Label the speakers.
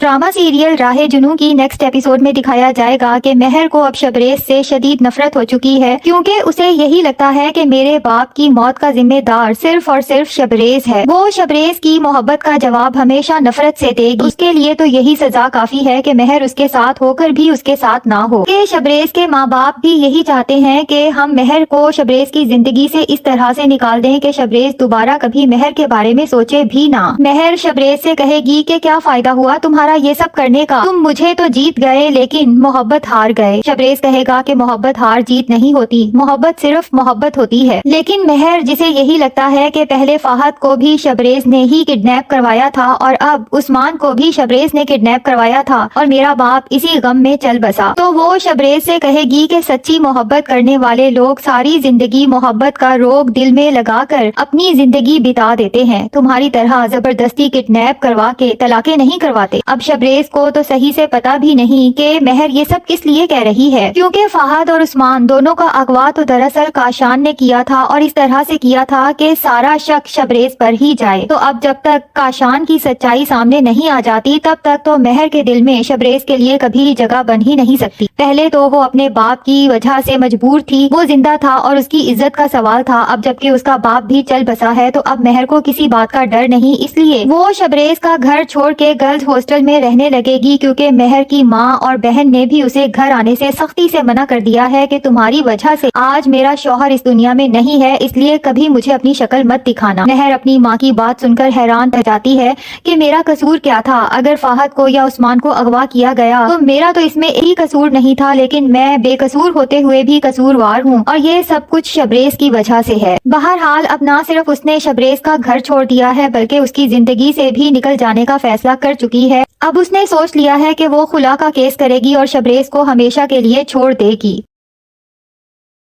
Speaker 1: Drama serial राहे जुनू की next episode में दिखाया जाएगा कि महर को अब शबरेज से शदीद नफरत हो चुकी है, क्योंकि उसे यही लगता है कि मेरे बाप की मौत का जिम्मेदार सिर्फ और सिर्फ शबरेज है। वो शबरेज की मोहब्बत का जवाब हमेशा नफरत से देगी। उसके लिए तो यही सजा काफी है कि महर उसके साथ होकर भी उसके साथ ना हो। कि शबरेज के माँ बाप भी यही चाहते हैं कि हम महर को शबरेज की जिंदगी से इस तरह से निकाल दें कि शबरेज दोबारा कभी महर के बारे में सोचे भी ना। महर शबरेज से कहेगी कि क्या फायदा हुआ तुम्हारा ये सब करने का, तुम मुझे तो जीत गए लेकिन मोहब्बत हार गए। शबरेज कहेगा कि मोहब्बत हार जीत नहीं होती, मोहब्बत सिर्फ मोहब्बत होती है। लेकिन महर, जिसे यही लगता है कि पहले फाहद को भी शबरेज ने ही किडनैप करवाया था और अब उस्मान को भी शबरेज ने किडनैप करवाया था और मेरा बाप इसी गम में चल बसा, तो वो शबरेज से कहेगी कि सच्ची मोहब्बत करने वाले लोग सारी जिंदगी मोहब्बत का रोग दिल में लगाकर अपनी जिंदगी बिता देते हैं, तुम्हारी तरह जबरदस्ती किडनैप करवा के तलाके नहीं करवाते। अब शबरेज को तो सही से पता भी नहीं कि महर ये सब किस लिए कह रही है, क्योंकि फाहद और उस्मान दोनों का अगवा तो दरअसल काशान ने किया था और इस तरह से किया था कि सारा शक शबरेज पर ही जाए। तो अब जब तक काशान की सच्चाई सामने नहीं आ जाती तब तक तो महर के दिल में शबरेज के लिए कभी जगह बन ही नहीं सकती। पहले तो वो अपने बाप की वजह से मजबूर थी, वो जिंदा था और उसकी इज्जत का सवाल था। अब जबकि उसका बाप भी चल बसा है तो अब महर को किसी बात का डर नहीं, इसलिए वो शबरेज का घर छोड़ के गर्ल्स हॉस्टल में रहने लगेगी, क्योंकि महर की माँ और बहन ने भी उसे घर आने से सख्ती से मना कर दिया है कि तुम्हारी वजह से आज मेरा शौहर इस दुनिया में नहीं है, इसलिए कभी मुझे अपनी शक्ल मत दिखाना। महर अपनी माँ की बात सुनकर हैरान रह जाती है कि मेरा कसूर क्या था, अगर फाहद को या उस्मान को अगवा किया गया तो मेरा तो इसमें एक ही कसूर नहीं था, लेकिन मैं बेकसूर होते हुए भी कसूरवार हूँ और ये सब कुछ शबरेज की वजह से है। बहरहाल अब ना सिर्फ उसने शबरेज का घर छोड़ दिया है बल्कि उसकी जिंदगी से भी निकल जाने का फैसला कर चुकी है। अब उसने सोच लिया है कि वो खुला का केस करेगी और शबरेज को हमेशा के लिए छोड़ देगी।